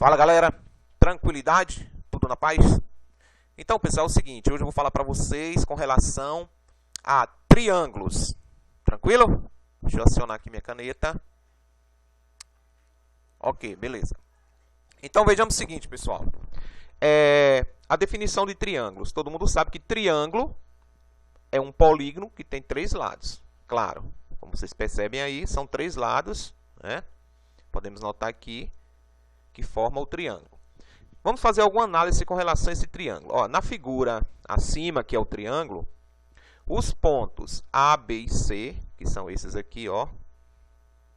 Fala galera, tranquilidade? Tudo na paz? Então pessoal, é o seguinte, hoje eu vou falar para vocês com relação a triângulos. Tranquilo? Deixa eu acionar aqui minha caneta. Ok, beleza. Então vejamos o seguinte pessoal, a definição de triângulos. Todo mundo sabe que triângulo é um polígono que tem três lados. Claro, como vocês percebem aí, são três lados, né? Podemos notar aqui que forma o triângulo. Vamos fazer alguma análise com relação a esse triângulo. Ó, na figura acima, que é o triângulo, os pontos A, B e C, que são esses aqui, ó,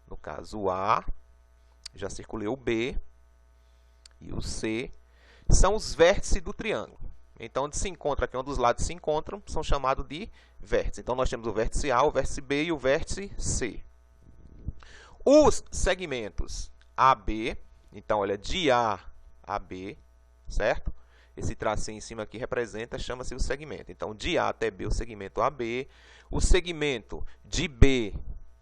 no caso o A, já circulei o B e o C, são os vértices do triângulo. Então, onde se encontra aqui, onde os lados se encontram, são chamados de vértices. Então, nós temos o vértice A, o vértice B e o vértice C. Os segmentos AB, então, olha, de A a B, certo? Esse tracinho em cima aqui representa, chama-se o segmento. Então, de A até B, o segmento AB. O segmento de B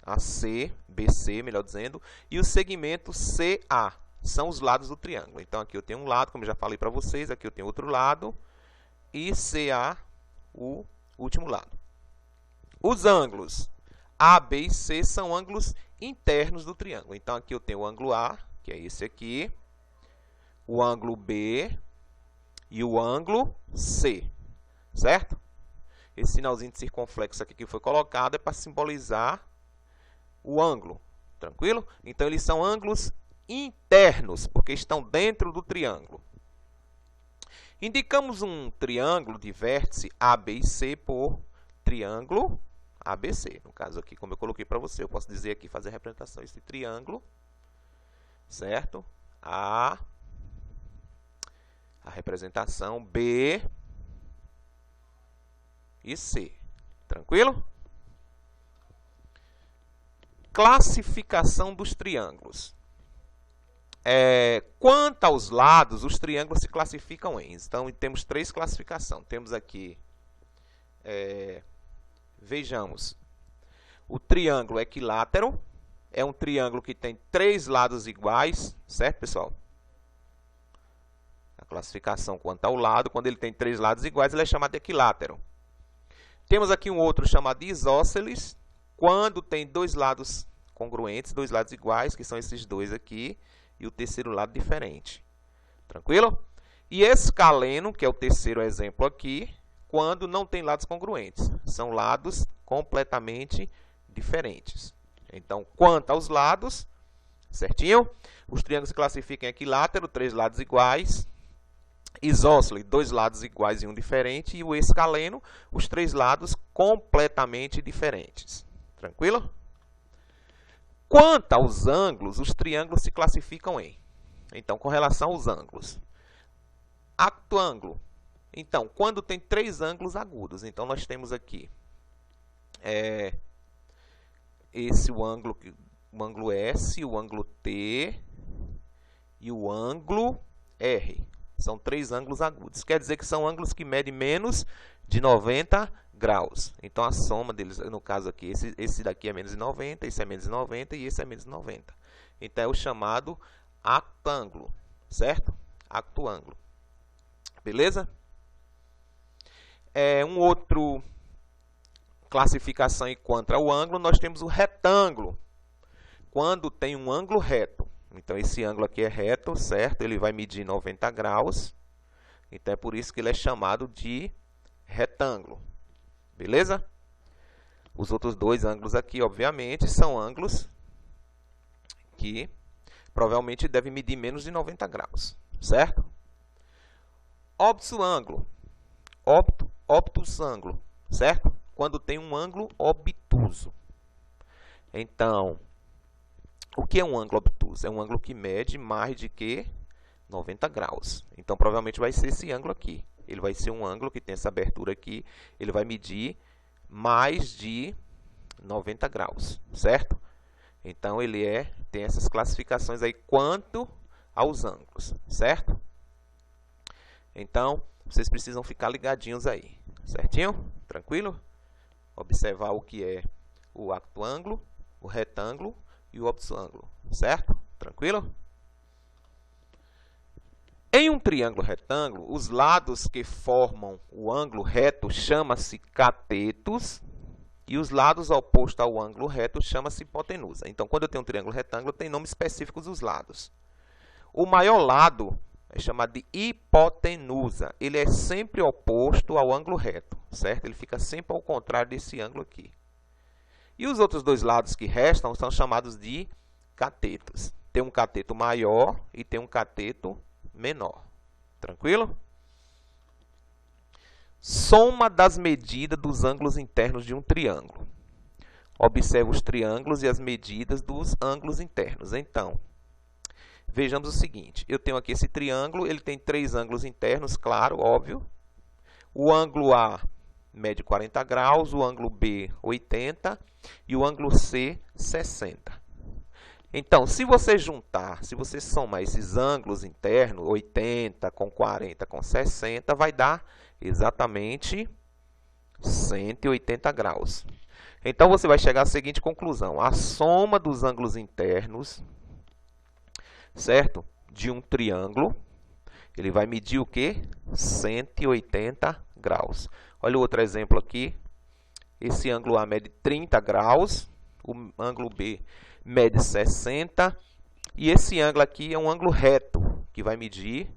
a C, BC, melhor dizendo. E o segmento CA, são os lados do triângulo. Então, aqui eu tenho um lado, como eu já falei para vocês. Aqui eu tenho outro lado. E CA, o último lado. Os ângulos A, B e C são ângulos internos do triângulo. Então, aqui eu tenho o ângulo A, que é esse aqui, o ângulo B e o ângulo C, certo? Esse sinalzinho de circunflexo aqui que foi colocado é para simbolizar o ângulo, tranquilo? Então, eles são ângulos internos, porque estão dentro do triângulo. Indicamos um triângulo de vértice AB e C por triângulo ABC. No caso aqui, como eu coloquei para você, eu posso dizer aqui, fazer a representação desse triângulo, certo? A representação B e C. Tranquilo? Classificação dos triângulos. Quanto aos lados, os triângulos se classificam em. Então, temos três classificações. Temos aqui, vejamos, o triângulo equilátero. É um triângulo que tem três lados iguais, certo, pessoal? A classificação quanto ao lado, quando ele tem três lados iguais, ele é chamado de equilátero. Temos aqui um outro chamado de isósceles, quando tem dois lados congruentes, dois lados iguais, que são esses dois aqui, e o terceiro lado diferente. Tranquilo? E escaleno, que é o terceiro exemplo aqui, quando não tem lados congruentes. São lados completamente diferentes. Então, quanto aos lados, certinho? Os triângulos se classificam em equilátero, três lados iguais. Isósceles, dois lados iguais e um diferente. E o escaleno, os três lados completamente diferentes. Tranquilo? Quanto aos ângulos, os triângulos se classificam em. Então, com relação aos ângulos. Actoângulo. Então, quando tem três ângulos agudos. Então, nós temos aqui o ângulo S, o ângulo T e o ângulo R. São três ângulos agudos. Quer dizer que são ângulos que medem menos de 90 graus. Então, a soma deles, no caso aqui, esse daqui é menos de 90, esse é menos de 90 e esse é menos de 90. Então, é o chamado actoângulo, certo? Actoângulo. Beleza? Um outro classificação em quanto ao ângulo, nós temos o retângulo. Quando tem um ângulo reto. Então, esse ângulo aqui é reto, certo? Ele vai medir 90 graus. Então, é por isso que ele é chamado de retângulo. Beleza? Os outros dois ângulos aqui, obviamente, são ângulos que provavelmente devem medir menos de 90 graus. Certo? Obtusângulo. Obtusângulo. Certo? Quando tem um ângulo obtuso. Então, o que é um ângulo obtuso? É um ângulo que mede mais de que 90 graus. Então, provavelmente vai ser esse ângulo aqui. Ele vai ser um ângulo que tem essa abertura aqui. Ele vai medir mais de 90 graus, certo? Então, ele tem essas classificações aí quanto aos ângulos, certo? Então, vocês precisam ficar ligadinhos aí, certinho? Tranquilo? Observar o que é o actoângulo, o retângulo e o obtusângulo, certo? Tranquilo? Em um triângulo retângulo, os lados que formam o ângulo reto chama-se catetos e os lados opostos ao ângulo reto chama-se hipotenusa. Então, quando eu tenho um triângulo retângulo, tem nomes específicos dos lados. O maior lado é chamado de hipotenusa. Ele é sempre oposto ao ângulo reto, certo? Ele fica sempre ao contrário desse ângulo aqui. E os outros dois lados que restam são chamados de catetos. Tem um cateto maior e tem um cateto menor. Tranquilo? Soma das medidas dos ângulos internos de um triângulo. Observe os triângulos e as medidas dos ângulos internos. Então, vejamos o seguinte. Eu tenho aqui esse triângulo, ele tem 3 ângulos internos, claro, óbvio. O ângulo A mede 40 graus, o ângulo B 80 e o ângulo C 60. Então, se você somar esses ângulos internos, 80 com 40 com 60, vai dar exatamente 180 graus. Então, você vai chegar à seguinte conclusão. A soma dos ângulos internos, certo? De um triângulo, ele vai medir o quê? 180 graus. Olha o outro exemplo aqui. Esse ângulo A mede 30 graus, o ângulo B mede 60, e esse ângulo aqui é um ângulo reto, que vai medir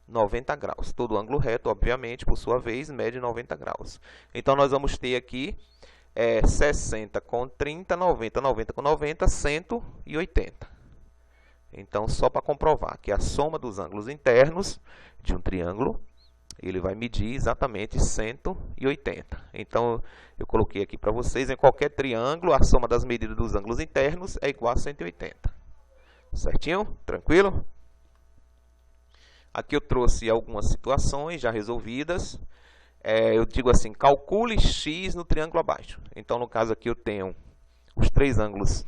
90 graus. Todo ângulo reto, obviamente, por sua vez, mede 90 graus. Então, nós vamos ter aqui 60 com 30, 90, 90 com 90, 180. Então, só para comprovar que a soma dos ângulos internos de um triângulo, ele vai medir exatamente 180. Então, eu coloquei aqui para vocês, em qualquer triângulo, a soma das medidas dos ângulos internos é igual a 180. Certinho? Tranquilo? Aqui eu trouxe algumas situações já resolvidas. Eu digo assim, calcule x no triângulo abaixo. Então, no caso aqui, eu tenho os 3 ângulos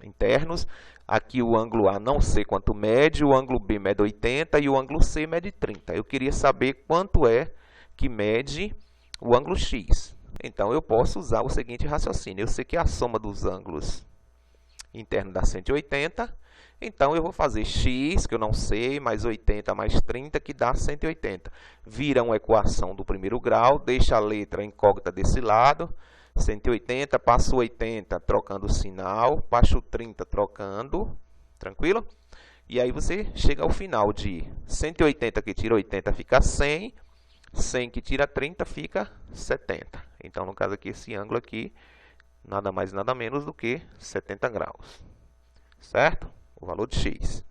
internos. Aqui o ângulo A não sei quanto mede, o ângulo B mede 80 e o ângulo C mede 30. Eu queria saber quanto é que mede o ângulo X. Então, eu posso usar o seguinte raciocínio. Eu sei que a soma dos ângulos internos dá 180. Então, eu vou fazer X, que eu não sei, mais 80 mais 30, que dá 180. Vira uma equação do primeiro grau, deixa a letra incógnita desse lado. 180, passo 80 trocando o sinal, passo 30 trocando, tranquilo? E aí você chega ao final de 180 que tira 80 fica 100, 100 que tira 30 fica 70. Então, no caso aqui, esse ângulo aqui, nada mais nada menos do que 70 graus, certo? O valor de x.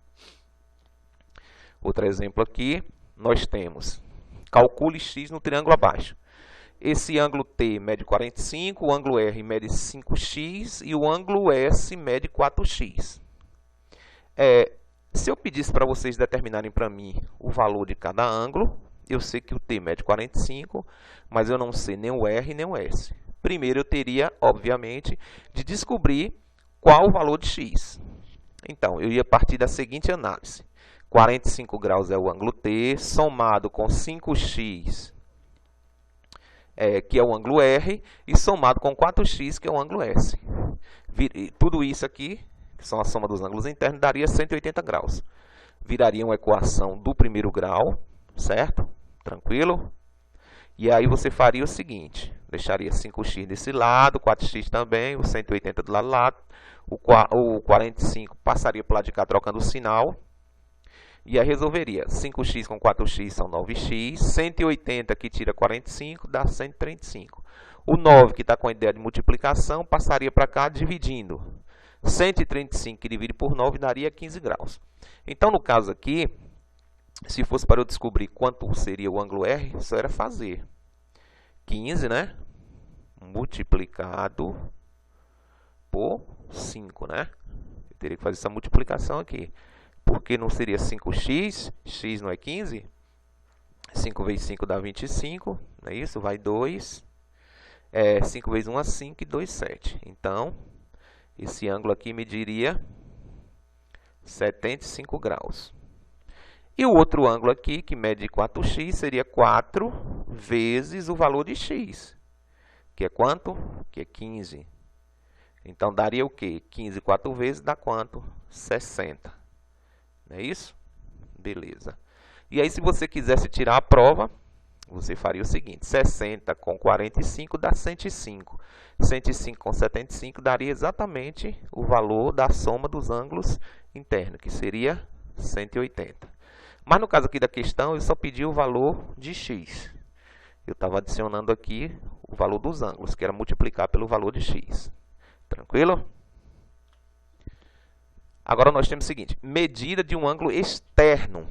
Outro exemplo aqui, nós temos, calcule x no triângulo abaixo. Esse ângulo T mede 45, o ângulo R mede 5x e o ângulo S mede 4x. Se eu pedisse para vocês determinarem para mim o valor de cada ângulo, eu sei que o T mede 45, mas eu não sei nem o R nem o S. Primeiro eu teria, obviamente, de descobrir qual o valor de x. Então, eu ia partir da seguinte análise. 45 graus é o ângulo T, somado com 5x, que é o ângulo R, e somado com 4x, que é o ângulo S. Tudo isso aqui, que são a soma dos ângulos internos, daria 180 graus. Viraria uma equação do primeiro grau, certo? Tranquilo? E aí você faria o seguinte, deixaria 5x desse lado, 4x também, o 180 do lado, o 45 passaria para o lado de cá trocando o sinal. E aí resolveria. 5x com 4x são 9x. 180 que tira 45 dá 135. O 9, que está com a ideia de multiplicação, passaria para cá dividindo. 135 que divide por 9 daria 15 graus. Então, no caso aqui, se fosse para eu descobrir quanto seria o ângulo R, só era fazer 15, né? Multiplicado por 5, né? Eu teria que fazer essa multiplicação aqui. Porque não seria 5x, x não é 15? 5 vezes 5 dá 25, não é isso? Vai 2. 5 vezes 1 é 5 e 2, 7. Então, esse ângulo aqui mediria 75 graus. E o outro ângulo aqui, que mede 4x, seria 4 vezes o valor de x. Que é quanto? Que é 15. Então, daria o quê? 15 4 vezes dá quanto? 60. Não é isso? Beleza. E aí, se você quisesse tirar a prova, você faria o seguinte: 60 com 45 dá 105. 105 com 75 daria exatamente o valor da soma dos ângulos internos, que seria 180. Mas no caso aqui da questão, eu só pedi o valor de x. Eu estava adicionando aqui o valor dos ângulos, que era multiplicar pelo valor de x. Tranquilo? Agora nós temos o seguinte: medida de um ângulo externo.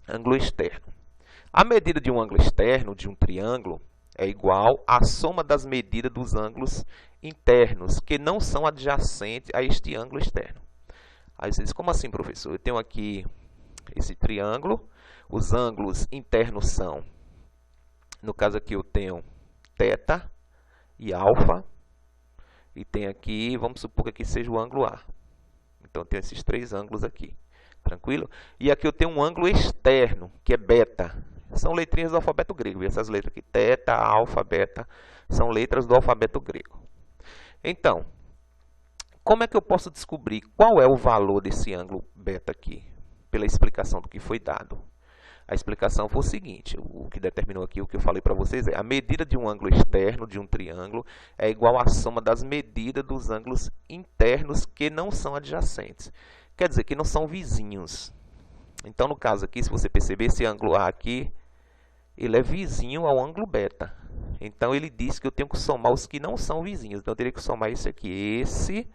Ângulo externo. A medida de um ângulo externo, de um triângulo, é igual à soma das medidas dos ângulos internos, que não são adjacentes a este ângulo externo. Aí você diz, como assim, professor? Eu tenho aqui esse triângulo, os ângulos internos são, no caso aqui eu tenho θ e alfa, e tem aqui, vamos supor que aqui seja o ângulo A. Então, eu tenho esses três ângulos aqui, tranquilo? E aqui eu tenho um ângulo externo, que é beta. São letrinhas do alfabeto grego. E essas letras aqui, θ, alfa, beta, são letras do alfabeto grego. Então, como é que eu posso descobrir qual é o valor desse ângulo beta aqui? Pela explicação do que foi dado. A explicação foi o seguinte: o que determinou aqui, o que eu falei para vocês é: a medida de um ângulo externo de um triângulo é igual à soma das medidas dos ângulos internos que não são adjacentes. Quer dizer, que não são vizinhos. Então, no caso aqui, se você perceber, esse ângulo A aqui, ele é vizinho ao ângulo beta. Então, ele diz que eu tenho que somar os que não são vizinhos. Então, eu teria que somar esse aqui, esse,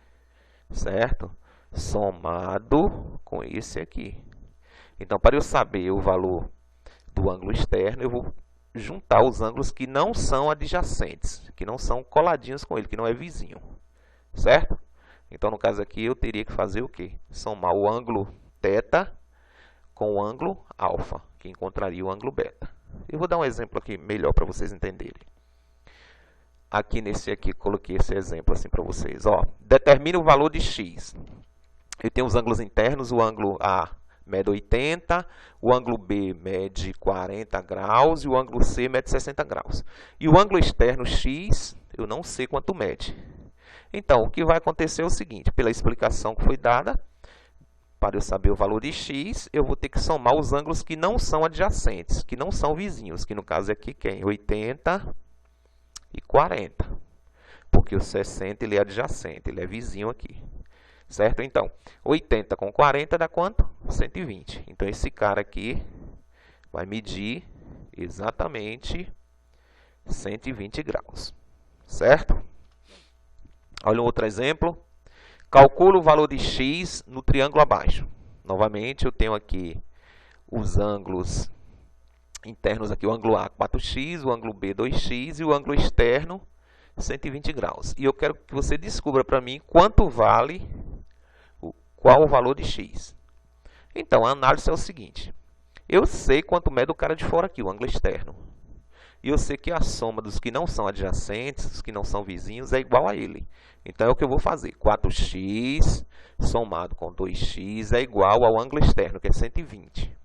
certo? Somado com esse aqui. Então, para eu saber o valor do ângulo externo, eu vou juntar os ângulos que não são adjacentes, que não são coladinhos com ele, que não é vizinho, certo? Então, no caso aqui, eu teria que fazer o quê? Somar o ângulo θ com o ângulo alfa, que encontraria o ângulo beta. Eu vou dar um exemplo aqui melhor para vocês entenderem. Aqui nesse aqui, coloquei esse exemplo assim para vocês. Ó, determine o valor de x. Eu tenho os ângulos internos, o ângulo A mede 80, o ângulo B mede 40 graus e o ângulo C mede 60 graus. E o ângulo externo x, eu não sei quanto mede. Então, o que vai acontecer é o seguinte: pela explicação que foi dada, para eu saber o valor de x, eu vou ter que somar os ângulos que não são adjacentes, que não são vizinhos, que no caso é aqui quem? 80 e 40. Porque o 60 ele é adjacente, ele é vizinho aqui. Certo? Então, 80 com 40 dá quanto? 120. Então, esse cara aqui vai medir exatamente 120 graus. Certo? Olha um outro exemplo. Calcula o valor de x no triângulo abaixo. Novamente, eu tenho aqui os ângulos internos, aqui, o ângulo A 4x, o ângulo B 2x e o ângulo externo 120 graus. E eu quero que você descubra para mim quanto vale, qual o valor de x. Então, a análise é o seguinte: eu sei quanto mede o cara de fora aqui, o ângulo externo. E eu sei que a soma dos que não são adjacentes, dos que não são vizinhos, é igual a ele. Então, é o que eu vou fazer. 4x somado com 2x é igual ao ângulo externo, que é 120.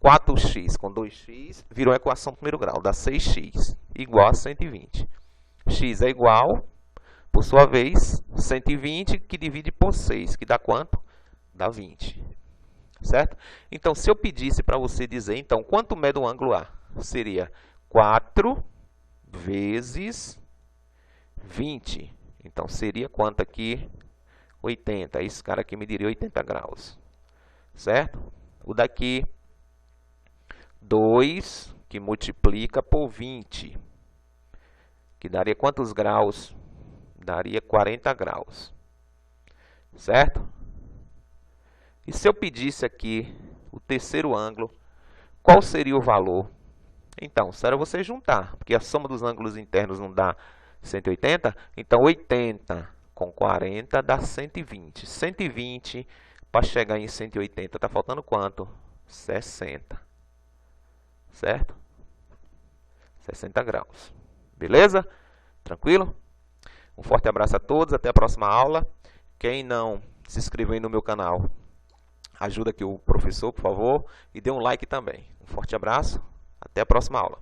4x com 2x virou a equação do primeiro grau, dá 6x, igual a 120. X é igual, por sua vez, 120 que divide por 6, que dá quanto? Dá 20. Certo? Então, se eu pedisse para você dizer, então, quanto mede o ângulo A? Seria 4 vezes 20. Então, seria quanto aqui? 80. Esse cara aqui mediria 80 graus. Certo? O daqui, 2, que multiplica por 20. Que daria quantos graus? Daria 40 graus. Certo? E se eu pedisse aqui o terceiro ângulo, qual seria o valor? Então, será você juntar, porque a soma dos ângulos internos não dá 180, então 80 com 40 dá 120. 120 para chegar em 180, está faltando quanto? 60. Certo? 60 graus. Beleza? Tranquilo? Um forte abraço a todos, até a próxima aula. Quem não se inscreveu no meu canal, ajuda aqui o professor, por favor, e dê um like também. Um forte abraço, até a próxima aula.